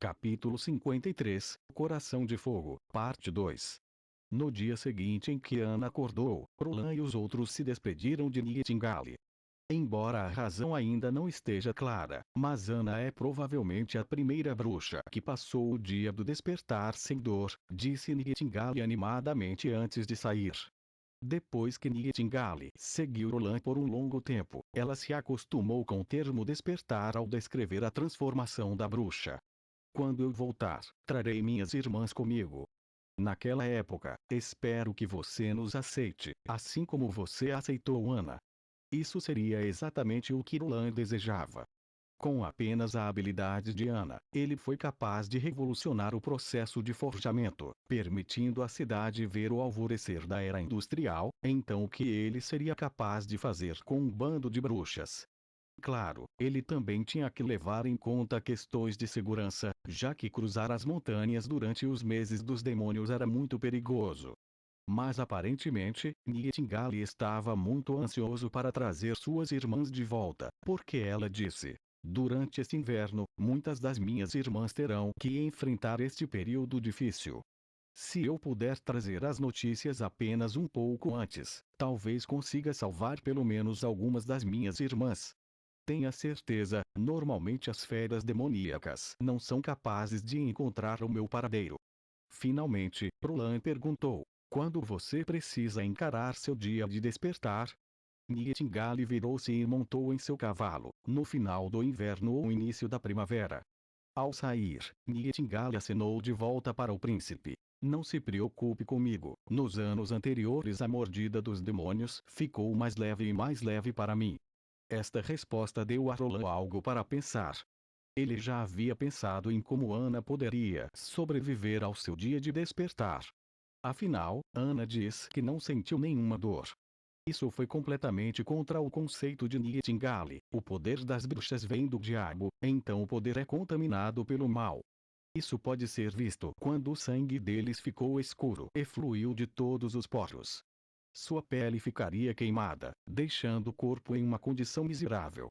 Capítulo 53, Coração de Fogo, Parte 2. No dia seguinte em que Ana acordou, Roland e os outros se despediram de Nightingale. Embora a razão ainda não esteja clara, mas Ana é provavelmente a primeira bruxa que passou o dia do despertar sem dor, disse Nightingale animadamente antes de sair. Depois que Nightingale seguiu Roland por um longo tempo, ela se acostumou com o termo despertar ao descrever a transformação da bruxa. Quando eu voltar, trarei minhas irmãs comigo. Naquela época, espero que você nos aceite, assim como você aceitou Ana. Isso seria exatamente o que Roland desejava. Com apenas a habilidade de Ana, ele foi capaz de revolucionar o processo de forjamento, permitindo à cidade ver o alvorecer da era industrial. Então o que ele seria capaz de fazer com um bando de bruxas? Claro, ele também tinha que levar em conta questões de segurança, já que cruzar as montanhas durante os meses dos demônios era muito perigoso. Mas aparentemente, Nightingale estava muito ansioso para trazer suas irmãs de volta, porque ela disse: durante este inverno, muitas das minhas irmãs terão que enfrentar este período difícil. Se eu puder trazer as notícias apenas um pouco antes, talvez consiga salvar pelo menos algumas das minhas irmãs. Tenha certeza, normalmente as feras demoníacas não são capazes de encontrar o meu paradeiro. Finalmente, Roland perguntou: quando você precisa encarar seu dia de despertar? Nightingale virou-se e montou em seu cavalo, no final do inverno ou início da primavera. Ao sair, Nightingale acenou de volta para o príncipe. Não se preocupe comigo, nos anos anteriores a mordida dos demônios ficou mais leve para mim. Esta resposta deu a Roland algo para pensar. Ele já havia pensado em como Ana poderia sobreviver ao seu dia de despertar. Afinal, Ana diz que não sentiu nenhuma dor. Isso foi completamente contra o conceito de Nightingale: o poder das bruxas vem do diabo, então o poder é contaminado pelo mal. Isso pode ser visto quando o sangue deles ficou escuro e fluiu de todos os poros. Sua pele ficaria queimada, deixando o corpo em uma condição miserável.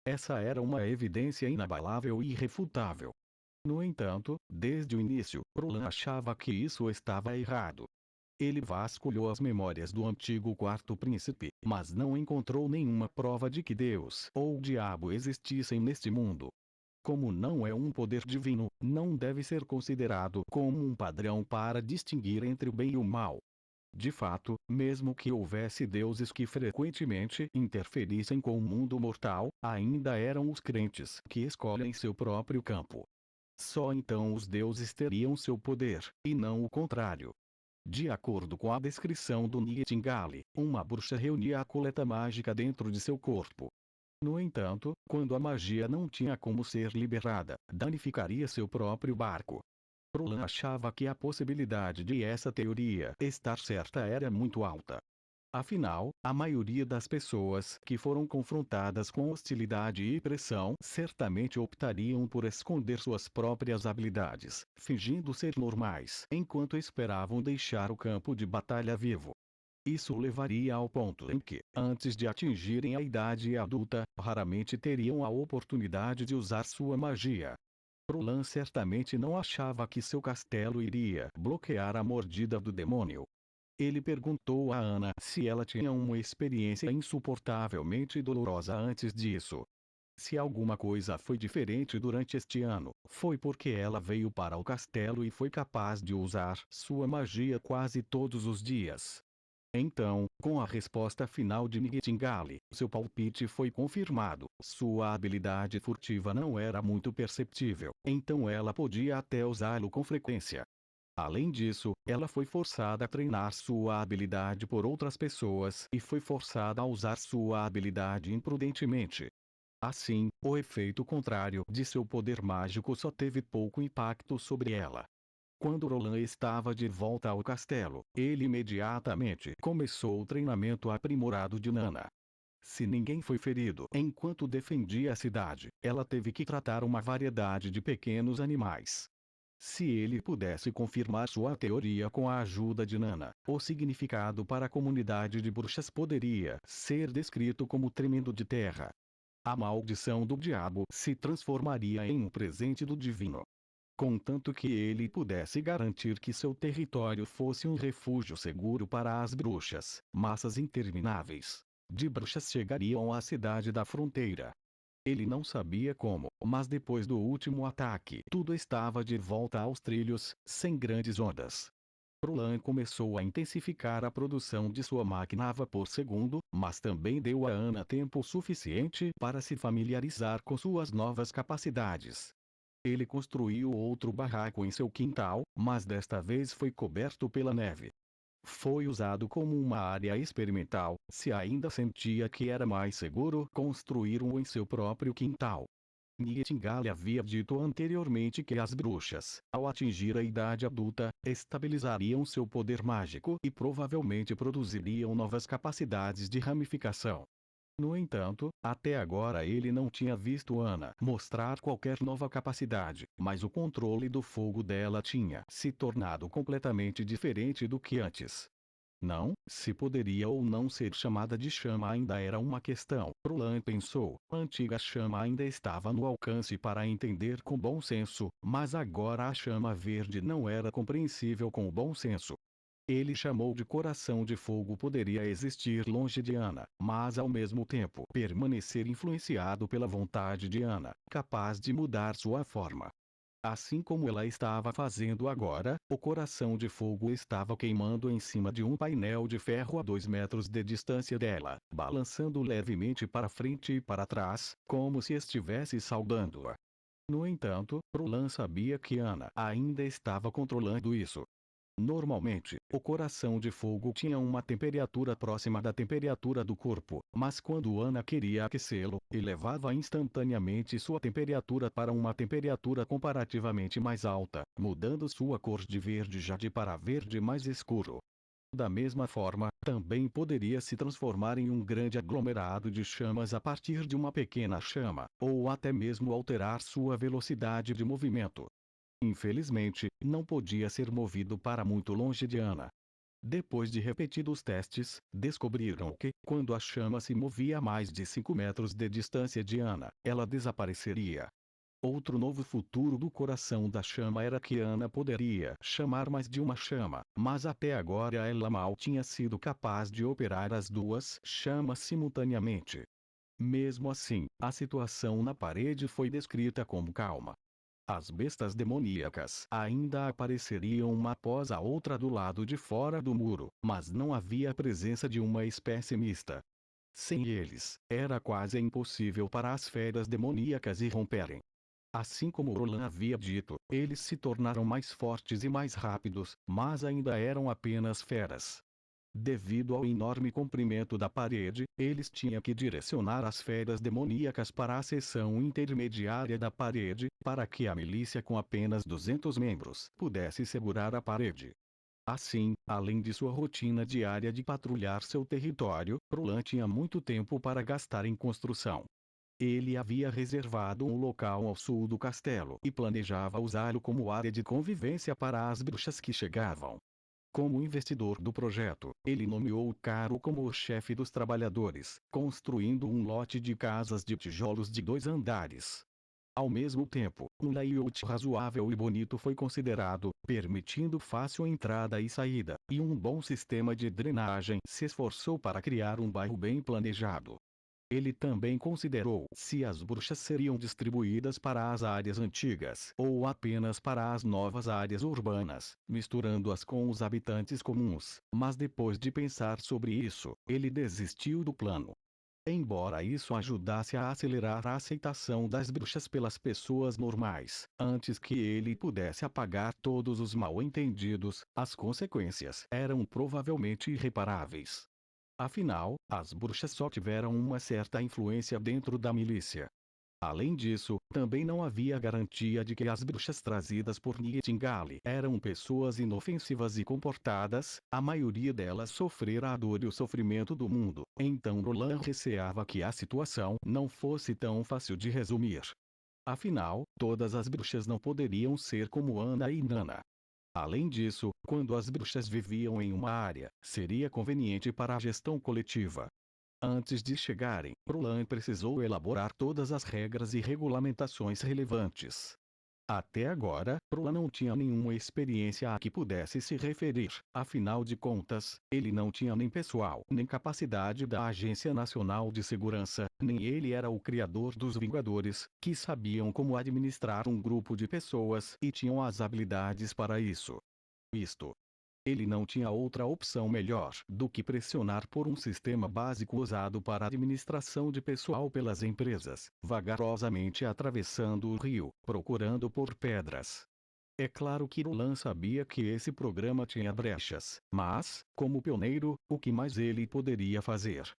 Essa era uma evidência inabalável e irrefutável. No entanto, desde o início, Roland achava que isso estava errado. Ele vasculhou as memórias do antigo quarto príncipe, mas não encontrou nenhuma prova de que Deus ou o diabo existissem neste mundo. Como não é um poder divino, não deve ser considerado como um padrão para distinguir entre o bem e o mal. De fato, mesmo que houvesse deuses que frequentemente interferissem com o mundo mortal, ainda eram os crentes que escolhem seu próprio campo. Só então os deuses teriam seu poder, e não o contrário. De acordo com a descrição do Nightingale, uma bruxa reunia a coleta mágica dentro de seu corpo. No entanto, quando a magia não tinha como ser liberada, danificaria seu próprio barco. Roland achava que a possibilidade de essa teoria estar certa era muito alta. Afinal, a maioria das pessoas que foram confrontadas com hostilidade e pressão certamente optariam por esconder suas próprias habilidades, fingindo ser normais, enquanto esperavam deixar o campo de batalha vivo. Isso levaria ao ponto em que, antes de atingirem a idade adulta, raramente teriam a oportunidade de usar sua magia. Roland certamente não achava que seu castelo iria bloquear a mordida do demônio. Ele perguntou a Ana se ela tinha uma experiência insuportavelmente dolorosa antes disso. Se alguma coisa foi diferente durante este ano, foi porque ela veio para o castelo e foi capaz de usar sua magia quase todos os dias. Então, com a resposta final de Nightingale, seu palpite foi confirmado. Sua habilidade furtiva não era muito perceptível, então ela podia até usá-lo com frequência. Além disso, ela foi forçada a treinar sua habilidade por outras pessoas e foi forçada a usar sua habilidade imprudentemente. Assim, o efeito contrário de seu poder mágico só teve pouco impacto sobre ela. Quando Roland estava de volta ao castelo, ele imediatamente começou o treinamento aprimorado de Nana. Se ninguém foi ferido enquanto defendia a cidade, ela teve que tratar uma variedade de pequenos animais. Se ele pudesse confirmar sua teoria com a ajuda de Nana, o significado para a comunidade de bruxas poderia ser descrito como tremendo de terra. A maldição do diabo se transformaria em um presente do divino. contanto que ele pudesse garantir que seu território fosse um refúgio seguro para as bruxas. Massas intermináveis de bruxas chegariam à cidade da fronteira. Ele não sabia como, mas depois do último ataque, tudo estava de volta aos trilhos, sem grandes ondas. Prolan começou a intensificar a produção de sua máquina a vapor segundo, mas também deu a Ana tempo suficiente para se familiarizar com suas novas capacidades. Ele construiu outro barraco em seu quintal, mas desta vez foi coberto pela neve. Foi usado como uma área experimental, se ainda sentia que era mais seguro construir um em seu próprio quintal. Nightingale havia dito anteriormente que as bruxas, ao atingir a idade adulta, estabilizariam seu poder mágico e provavelmente produziriam novas capacidades de ramificação. No entanto, até agora ele não tinha visto Ana mostrar qualquer nova capacidade, mas o controle do fogo dela tinha se tornado completamente diferente do que antes. Não, se poderia ou não ser chamada de chama ainda era uma questão. Prolan pensou, a antiga chama ainda estava no alcance para entender com bom senso, mas agora a chama verde não era compreensível com o bom senso. Ele chamou de coração de fogo poderia existir longe de Ana, mas ao mesmo tempo permanecer influenciado pela vontade de Ana, capaz de mudar sua forma. Assim como ela estava fazendo agora, o coração de fogo estava queimando em cima de um painel de ferro a 2 metros de distância dela, balançando levemente para frente e para trás, como se estivesse saudando-a. No entanto, Prolan sabia que Ana ainda estava controlando isso. Normalmente, o coração de fogo tinha uma temperatura próxima da temperatura do corpo, mas quando Ana queria aquecê-lo, elevava instantaneamente sua temperatura para uma temperatura comparativamente mais alta, mudando sua cor de verde jade para verde mais escuro. Da mesma forma, também poderia se transformar em um grande aglomerado de chamas a partir de uma pequena chama, ou até mesmo alterar sua velocidade de movimento. Infelizmente, não podia ser movido para muito longe de Ana. Depois de repetidos testes, descobriram que, quando a chama se movia a mais de 5 metros de distância de Ana, ela desapareceria. Outro novo futuro do coração da chama era que Ana poderia chamar mais de uma chama, mas até agora ela mal tinha sido capaz de operar as duas chamas simultaneamente. Mesmo assim, a situação na parede foi descrita como calma. As bestas demoníacas ainda apareceriam uma após a outra do lado de fora do muro, mas não havia a presença de uma espécie mista. Sem eles, era quase impossível para as feras demoníacas irromperem. Assim como Roland havia dito, eles se tornaram mais fortes e mais rápidos, mas ainda eram apenas feras. Devido ao enorme comprimento da parede, eles tinham que direcionar as feras demoníacas para a seção intermediária da parede, para que a milícia com apenas 200 membros pudesse segurar a parede. Assim, além de sua rotina diária de patrulhar seu território, Roland tinha muito tempo para gastar em construção. Ele havia reservado um local ao sul do castelo e planejava usá-lo como área de convivência para as bruxas que chegavam. Como investidor do projeto, ele nomeou Caro como o chefe dos trabalhadores, construindo um lote de casas de tijolos de 2 andares. Ao mesmo tempo, um layout razoável e bonito foi considerado, permitindo fácil entrada e saída, e um bom sistema de drenagem se esforçou para criar um bairro bem planejado. Ele também considerou se as bruxas seriam distribuídas para as áreas antigas ou apenas para as novas áreas urbanas, misturando-as com os habitantes comuns, mas depois de pensar sobre isso, ele desistiu do plano. Embora isso ajudasse a acelerar a aceitação das bruxas pelas pessoas normais, antes que ele pudesse apagar todos os mal-entendidos, as consequências eram provavelmente irreparáveis. Afinal, as bruxas só tiveram uma certa influência dentro da milícia. Além disso, também não havia garantia de que as bruxas trazidas por Nightingale eram pessoas inofensivas e comportadas, a maioria delas sofrera a dor e o sofrimento do mundo, então Roland receava que a situação não fosse tão fácil de resumir. Afinal, todas as bruxas não poderiam ser como Ana e Nana. Além disso, quando as bruxas viviam em uma área, seria conveniente para a gestão coletiva. Antes de chegarem, Roland precisou elaborar todas as regras e regulamentações relevantes. Até agora, Prolan não tinha nenhuma experiência a que pudesse se referir, afinal de contas, ele não tinha nem pessoal nem capacidade da Agência Nacional de Segurança, nem ele era o criador dos Vingadores, que sabiam como administrar um grupo de pessoas e tinham as habilidades para isso. Isto. Ele não tinha outra opção melhor do que pressionar por um sistema básico usado para a administração de pessoal pelas empresas, vagarosamente atravessando o rio, procurando por pedras. É claro que Roland sabia que esse programa tinha brechas, mas, como pioneiro, o que mais ele poderia fazer?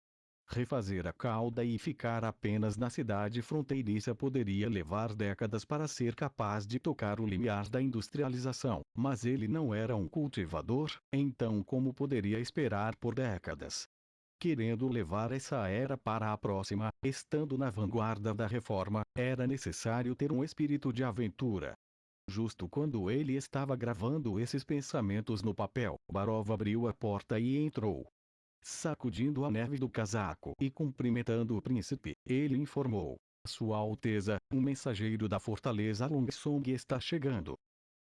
Refazer a cauda e ficar apenas na cidade fronteiriça poderia levar décadas para ser capaz de tocar o limiar da industrialização, mas ele não era um cultivador, então como poderia esperar por décadas? Querendo levar essa era para a próxima, estando na vanguarda da reforma, era necessário ter um espírito de aventura. Justo quando ele estava gravando esses pensamentos no papel, Barov abriu a porta e entrou. Sacudindo a neve do casaco e cumprimentando o príncipe, ele informou: Sua Alteza, um mensageiro da fortaleza Longsong está chegando.